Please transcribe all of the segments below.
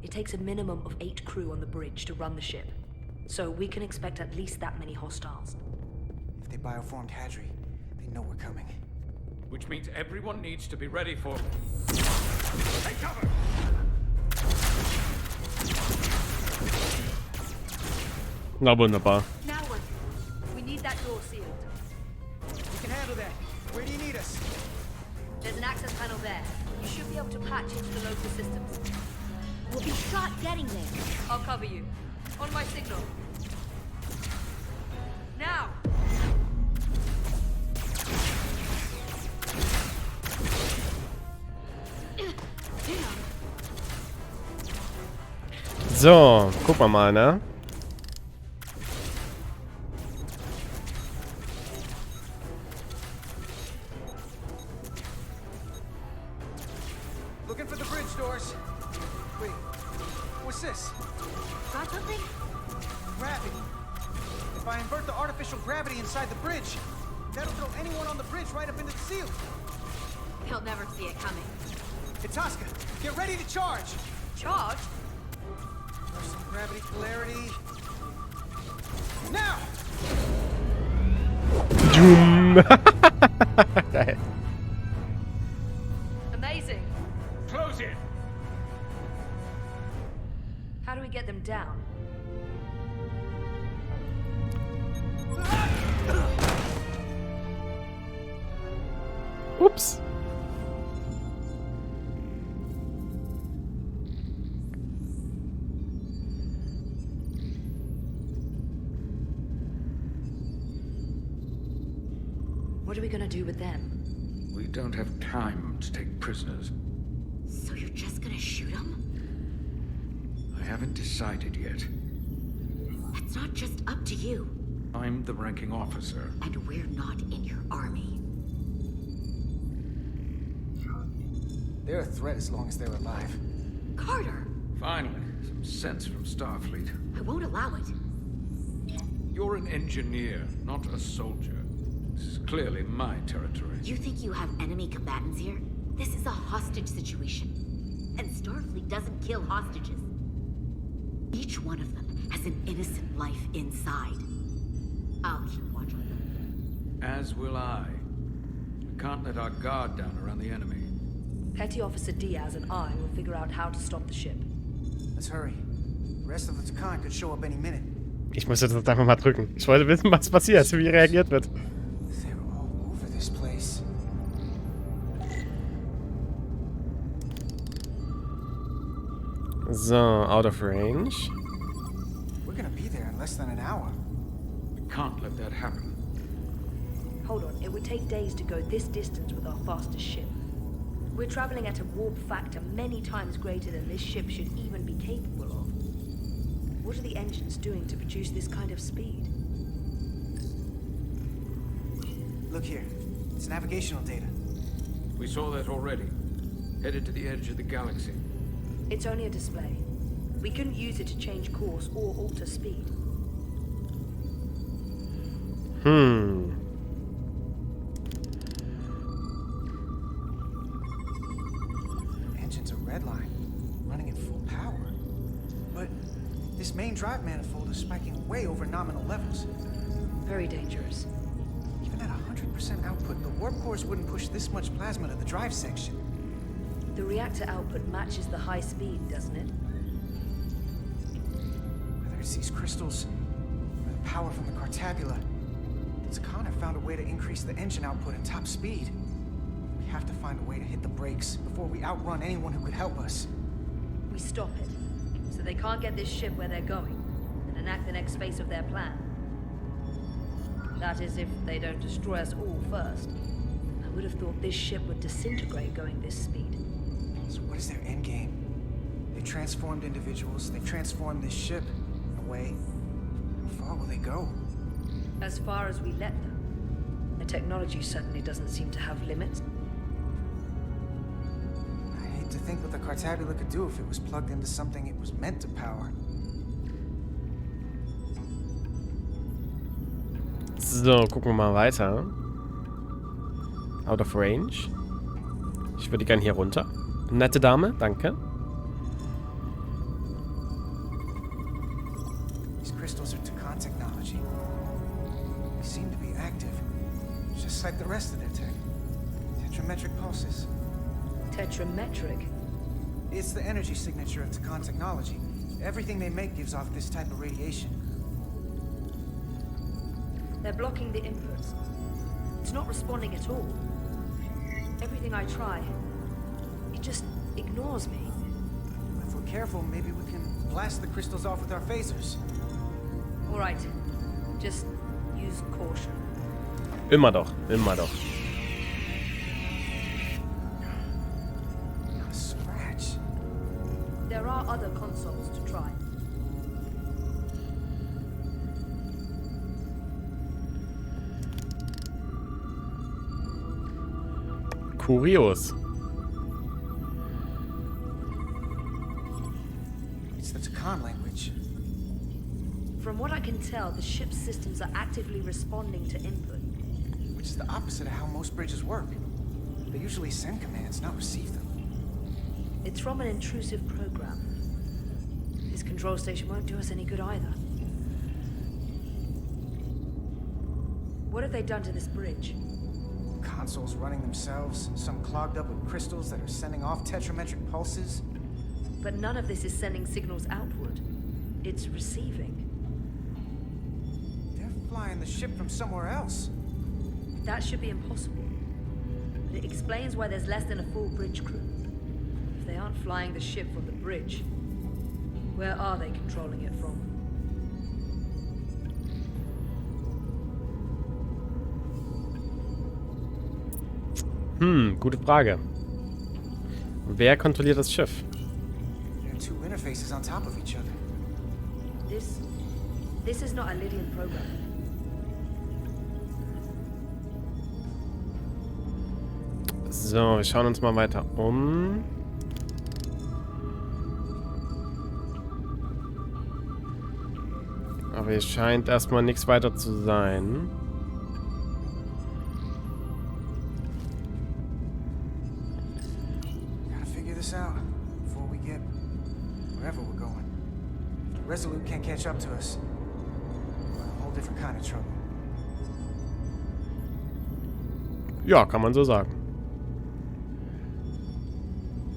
It takes a minimum of 8 crew on the bridge to run the ship. So we can expect at least that many hostiles. If they bioformed Hadri, they know we're coming. Which means everyone needs to be ready for... Take cover! Na wunderbar. Now what? We need that door sealed. We can handle that. Where do you need us? There's an access panel there. You should be able to patch into the local systems. We'll be shot getting there. I'll cover you. On my signal. Now! So, gucken wir mal, ne? Looking for the bridge doors. Wait, what's this? Got something? Gravity. If I invert the artificial gravity inside the bridge, that'll throw anyone on the bridge right up into the ceiling. He'll never see it coming. Itaska, get ready to charge. Charge? Some gravity polarity. Now! Doom. Geil. Amazing. Close it! How do we get them down? Ups. What are we gonna do with them? We don't have time to take prisoners. So you're just gonna shoot them? I haven't decided yet. That's not just up to you. I'm the ranking officer. And we're not in your army. They're a threat as long as they're alive. Carter! Finally, some sense from Starfleet. I won't allow it. You're an engineer, not a soldier. This is clearly my territory. You think you have enemy combatants here? This is a hostage situation. And Starfleet doesn't kill hostages. Each one of them has an innocent life inside. I'll keep watch on them. As will I. We can't let our guard down around the enemy. Petty Officer Diaz and I will figure out how to stop the ship. Let's hurry. The rest of the Takan could show up any minute. Ich muss jetzt einfach mal drücken. Ich wollte wissen, was passiert, wie reagiert wird. They're all over this place. So, out of range. We're gonna be there in less than an hour. We can't let that happen. Hold on, it would take days to go this distance with our fastest ship. We're traveling at a warp factor many times greater than this ship should even be capable of. What are the engines doing to produce this kind of speed? Look here. It's navigational data. We saw that already. Headed to the edge of the galaxy. It's only a display. We couldn't use it to change course or alter speed. Engine's a red line, running at full power. But this main drive manifold is spiking way over nominal levels. Very dangerous. Even at 100% output, the warp cores wouldn't push this much plasma to the drive section. The reactor output matches the high speed, doesn't it? Whether it's these crystals or the power from the Cartabula, the Takan have found a way to increase the engine output and top speed. We have to find a way to hit the brakes before we outrun anyone who could help us. We stop it, so they can't get this ship where they're going, and enact the next phase of their plan. That is, if they don't destroy us all first. I would have thought this ship would disintegrate going this speed. So what is their end game? They transformed individuals, they've transformed this ship, in a way. How far will they go? As far as we let them. The technology certainly doesn't seem to have limits. I hate to think what the Cartabula could do if it was plugged into something it was meant to power. So, gucken wir mal weiter. Out of range. Ich würde gerne hier runter. Nette Dame, danke. Just like the rest of their tech. Tetrametric pulses. Tetrametric? It's the energy signature of Takan technology. Everything they make gives off this type of radiation. They're blocking the inputs. It's not responding at all. Everything I try, it just ignores me. If we're careful, maybe we can blast the crystals off with our phasers. All right, just use caution. Immer doch, immer doch. Not a scratch. There are other consoles to try. Kurios. It's the Takan language. From what I can tell, the ship's systems are actively responding to input. Which is the opposite of how most bridges work. They usually send commands, not receive them. It's from an intrusive program. This control station won't do us any good either. What have they done to this bridge? Consoles running themselves, some clogged up with crystals that are sending off tetrametric pulses. But none of this is sending signals outward. It's receiving. They're flying the ship from somewhere else. That should be impossible. But it explains why there's less than a full bridge crew. If they aren't flying the ship from the bridge, where are they controlling it from? Gute Frage. Wer kontrolliert das Schiff? There are two interfaces on top of each other. This is not a Lydian program. So, wir schauen uns mal weiter um. Aber hier scheint erstmal nichts weiter zu sein. Gotta figure this out before we get wherever we're going. If the Resolute can't catch up to us, we're in a whole different kind of trouble. Ja, kann man so sagen.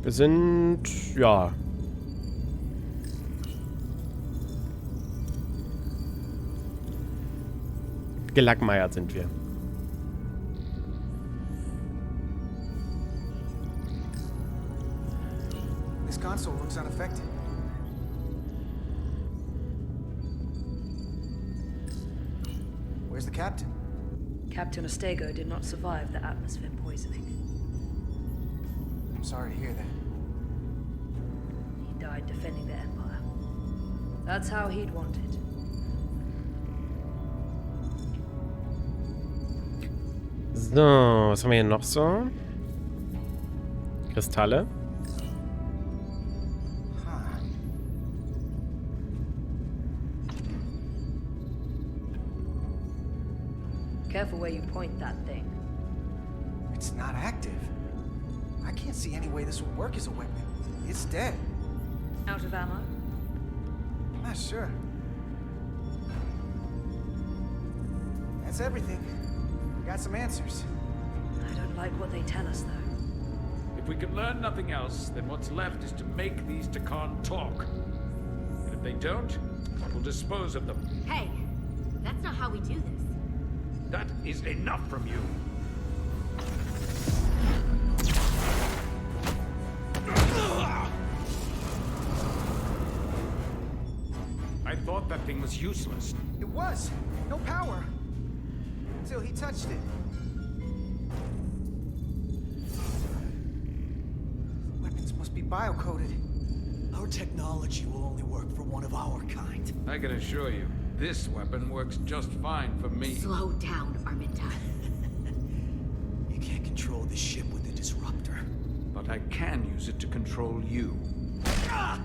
Wir sind, ja. Gelackmeiert sind wir. This console looks unaffected. Where's the captain? Captain Ostego did not survive the atmosphere poisoning. I'm sorry to hear that. He died defending the Empire. That's how he'd want it. So, was haben wir hier noch so? Kristalle. Huh. Careful where you point that thing. It's not active. I can't see any way this would work as a weapon. It's dead. Out of ammo? I'm not sure. That's everything. We got some answers. I don't like what they tell us, though. If we can learn nothing else, then what's left is to make these Takan talk. And if they don't, we'll dispose of them. Hey, that's not how we do this. That is enough from you. I thought that thing was useless. It was. No power. Until he touched it. The weapons must be biocoded. Our technology will only work for one of our kind. I can assure you, this weapon works just fine for me. Slow down, Arminta. You can't control the ship with a disruptor. But I can use it to control you. Ah!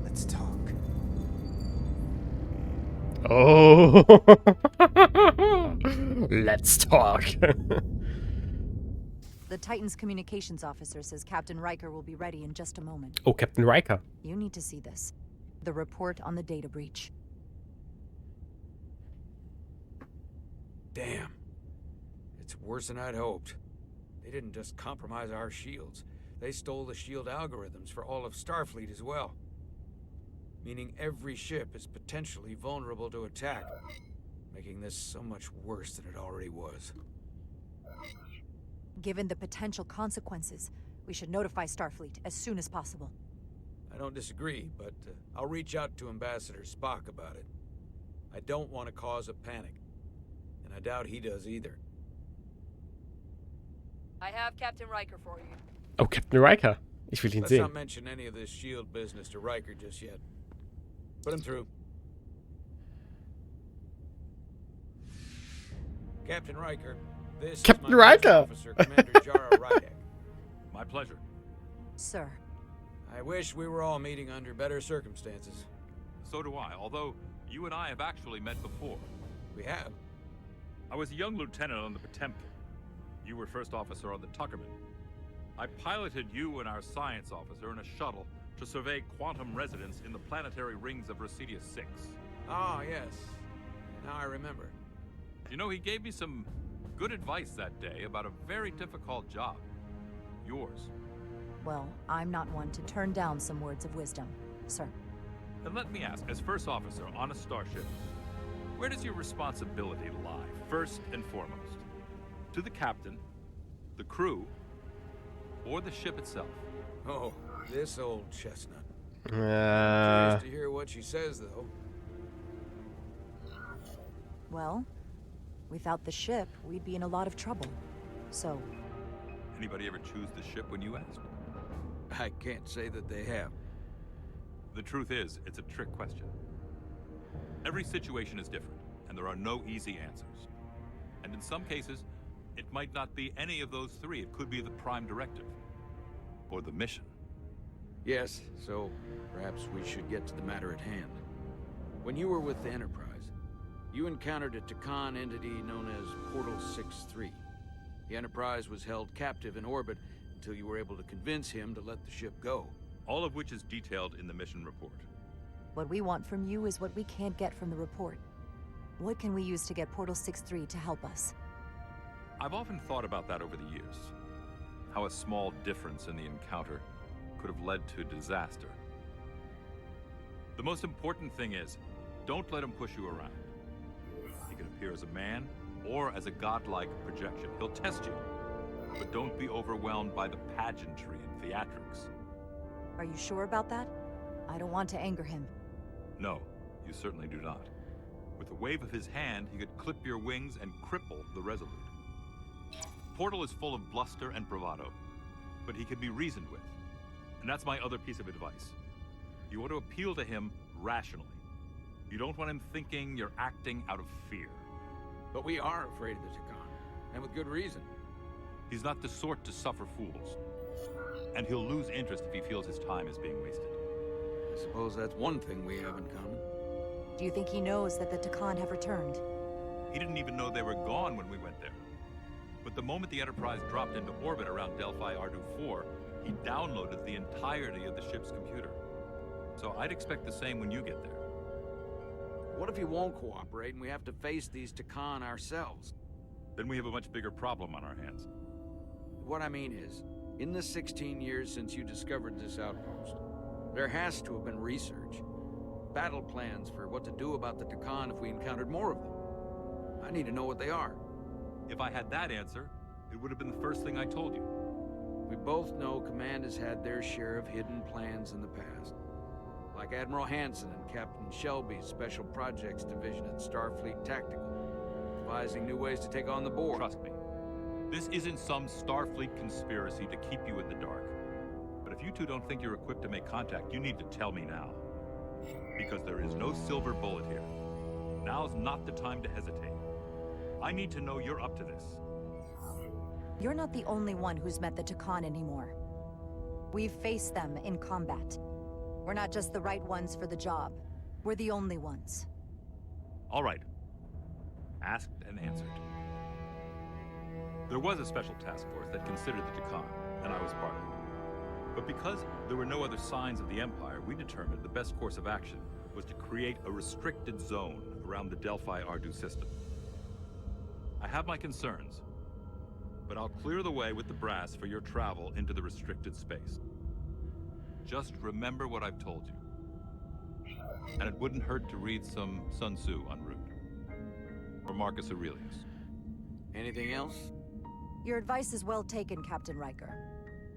Let's talk. Oh. Let's talk. The Titan's communications officer says Captain Riker will be ready in just a moment. Oh, Captain Riker. You need to see this. The report on the data breach. Damn. It's worse than I'd hoped. They didn't just compromise our shields. They stole the shield algorithms for all of Starfleet as well. Meaning every ship is potentially vulnerable to attack, making this so much worse than it already was. Given the potential consequences, we should notify Starfleet as soon as possible. I don't disagree, but I'll reach out to Ambassador Spock about it. I don't want to cause a panic, and I doubt he does either. I have Captain Riker for you. Oh, Captain Riker. Ich will ihn Let's sehen. not mention any of this shield business to Riker just yet. Put him through. Captain Riker, this Captain is my first Riker! officer, Commander Jara Rydek. My pleasure. Sir. I wish we were all meeting under better circumstances. So do I, although you and I have actually met before. We have. I was a young lieutenant on the Potemkin. You were first officer on the Tuckerman. I piloted you and our science officer in a shuttle to survey quantum resonance in the planetary rings of Residius 6. Ah, yes. Now I remember. You know, he gave me some good advice that day about a very difficult job. Yours. Well, I'm not one to turn down some words of wisdom, sir. And let me ask, as first officer on a starship, where does your responsibility lie, first and foremost? To the captain, the crew, or the ship itself? Oh, this old chestnut. Uh, Curious to hear what she says, though. Well, without the ship, we'd be in a lot of trouble. So, Anybody ever choose the ship when you asked? I can't say that they have. The truth is, it's a trick question. Every situation is different, and there are no easy answers. And in some cases, it might not be any of those three. It could be the prime directive, or the mission. Yes, so perhaps we should get to the matter at hand. When you were with the Enterprise, you encountered a Takan entity known as Portal 6-3. The Enterprise was held captive in orbit until you were able to convince him to let the ship go. All of which is detailed in the mission report. what we want from you is what we can't get from the report. What can we use to get Portal 6-3 to help us? I've often thought about that over the years. How a small difference in the encounter could have led to disaster. The most important thing is, don't let him push you around. He can appear as a man or as a godlike projection. He'll test you, but don't be overwhelmed by the pageantry and theatrics. Are you sure about that? I don't want to anger him. No, you certainly do not. With a wave of his hand, he could clip your wings and cripple the Resolute. Portal is full of bluster and bravado, but he can be reasoned with. And that's my other piece of advice. You want to appeal to him rationally. You don't want him thinking you're acting out of fear. But we are afraid of the Takan, and with good reason. He's not the sort to suffer fools. And he'll lose interest if he feels his time is being wasted. I suppose that's one thing we have in common. Do you think he knows that the Takan have returned? He didn't even know they were gone when we went there. But the moment the Enterprise dropped into orbit around Delphi Ardu 4, he downloaded the entirety of the ship's computer. So I'd expect the same when you get there. What if he won't cooperate and we have to face these Takan ourselves? Then we have a much bigger problem on our hands. What I mean is, in the 16 years since you discovered this outpost, there has to have been research. Battle plans for what to do about the Takan if we encountered more of them. I need to know what they are. If I had that answer, it would have been the first thing I told you. We both know Command has had their share of hidden plans in the past. Like Admiral Hansen and Captain Shelby's Special Projects Division at Starfleet Tactical, devising new ways to take on the board. Trust me, this isn't some Starfleet conspiracy to keep you in the dark. But if you two don't think you're equipped to make contact, you need to tell me now. Because there is no silver bullet here. Now's not the time to hesitate. I need to know you're up to this. You're not the only one who's met the Takan anymore. We've faced them in combat. We're not just the right ones for the job. We're the only ones. All right. Asked and answered. There was a special task force that considered the Takan, and I was part of it. But because there were no other signs of the Empire, we determined the best course of action was to create a restricted zone around the Delphi-Ardu system. I have my concerns, but I'll clear the way with the brass for your travel into the restricted space. Just remember what I've told you. And it wouldn't hurt to read some Sun Tzu en route. Or Marcus Aurelius. Anything else? Your advice is well taken, Captain Riker.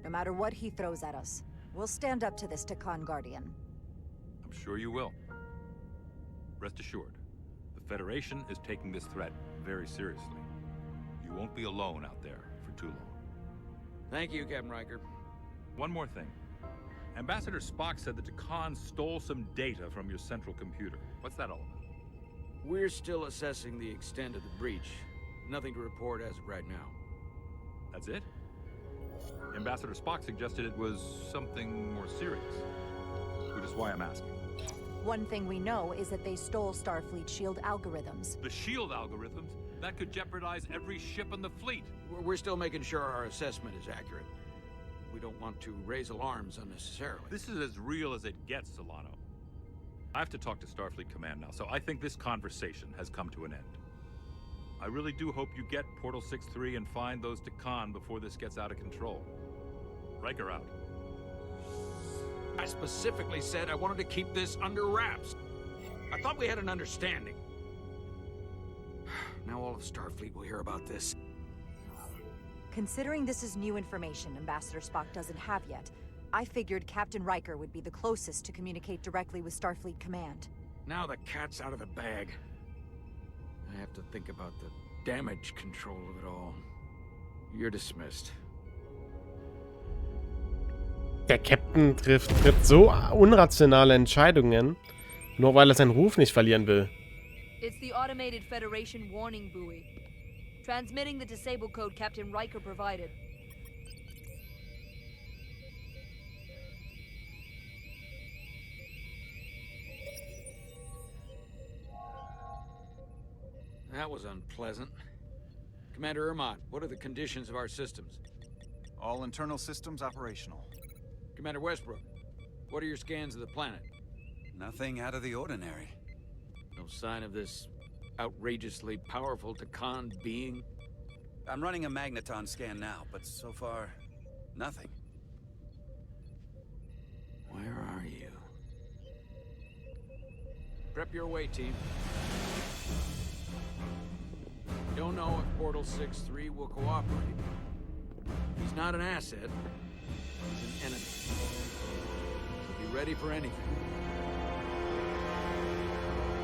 No matter what he throws at us, we'll stand up to this Takan Guardian. I'm sure you will. Rest assured, the Federation is taking this threat very seriously. You won't be alone out there for too long. Thank you, Captain Riker. One more thing. Ambassador Spock said that Takan stole some data from your central computer. What's that all about? We're still assessing the extent of the breach. Nothing to report as of right now. That's it? Ambassador Spock suggested it was something more serious. Which is why I'm asking. One thing we know is that they stole Starfleet shield algorithms. The shield algorithms? That could jeopardize every ship in the fleet. We're still making sure our assessment is accurate. We don't want to raise alarms unnecessarily. This is as real as it gets, Solano. I have to talk to Starfleet Command now, so I think this conversation has come to an end. I really do hope you get Portal 6-3 and find those Takan before this gets out of control. Riker out. I specifically said I wanted to keep this under wraps. I thought we had an understanding. Now all of Starfleet will hear about this. Considering this is new information Ambassador Spock doesn't have yet, I figured Captain Riker would be the closest to communicate directly with Starfleet Command. Now the cat's out of the bag. I have to think about the damage control of it all. You're dismissed. Der Captain trifft so unrationale Entscheidungen, nur weil er seinen Ruf nicht verlieren will. It's the automated Federation warning buoy. Transmitting the disable code Captain Riker provided. That was unpleasant. Commander Ermont, what are the conditions of our systems? All internal systems operational. Commander Westbrook, what are your scans of the planet? Nothing out of the ordinary. No sign of this outrageously powerful Takan being? I'm running a magneton scan now, but so far, nothing. Where are you? Prep your way, team. We don't know if Portal 6-3 will cooperate. He's not an asset. He's an enemy. So be ready for anything.